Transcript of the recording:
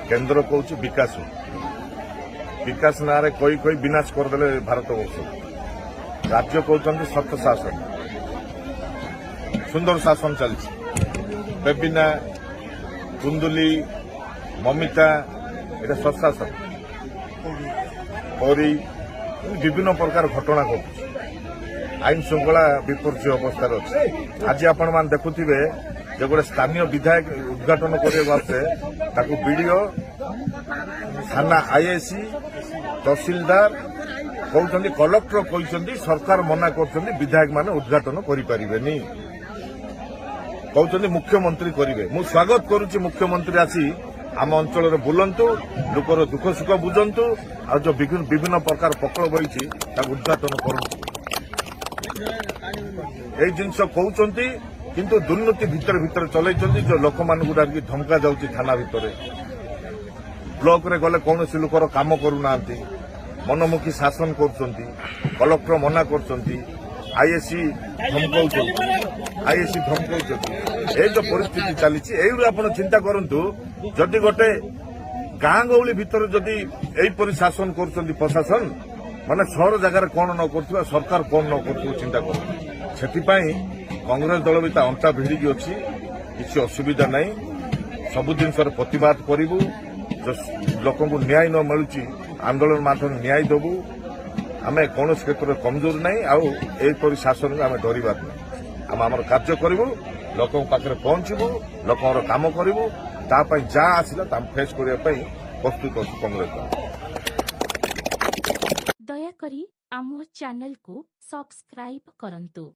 केन्द्र कौच विकास विकास ना रे कोई कोई विनाश करदे भारत वर्ष राज्य कहते सत्य शासन सुंदर शासन चलती बेबिना कुंदुली ममिता ये सत्शासन परी विभिन्न प्रकार घटना घटुଛି आईन श्रृंखला विपर्य अवस्था अच्छे आज आपण मान देखुथिबे जो गोटे स्थानीय विधायक उद्घाटन करते बीडीओ थाना आईएसी तहसीलदार कहते कलेक्टर कहते सरकार मना कर विधायक माने उद्घाटन करें कहते मुख्यमंत्री करेंगे मु स्वागत करुच्ची मुख्यमंत्री आसी आम अंचल बुलंतु लोकर दुख सुख बुझंतु आ जो विभिन्न प्रकार पकड़ बही उद्घाटन करूँ यही जिनस कहते किंतु दुर्नीति भितर भितर चलैछन्ति जो लोक मानकु डाकी धमका जाउछि थाना भितर ब्लॉक रे गले कौनसी लोकर काम करूनांती मनमुखी शासन करुछन्ति कलेक्टर मना करुछन्ति आईएसी धमकाउछन्ति ए जो परिस्थिति चलीछि एही आपण चिंता करंतु जदि गोटे गाँ गौली भितर जदि एही परि शासन करुछन्ति प्रशासन माने शहर जगार कौन न करथुवा सरकार कौन न करथुवा चिंता करथु सेथिपाई कांग्रेस दल भी अंटा भिड़िकी अच्छी किसी असुविधा नहीं सबु जिन प्रतिवाद करूँ जो लोक न्याय न मिलूँ आंदोलन माध्यम न्याय देवु आम कौन क्षेत्र में कमजोर नहीं आपर शासन को आम डरवा आम आम कार्य करूँ लोक पाखे पहुंचबू लोक कम करूँ जहाँ आसला फेस करने प्रस्तुत अच्छी कांग्रेस दल दयाकरी आम चैनल को सब्सक्राइब करंतु।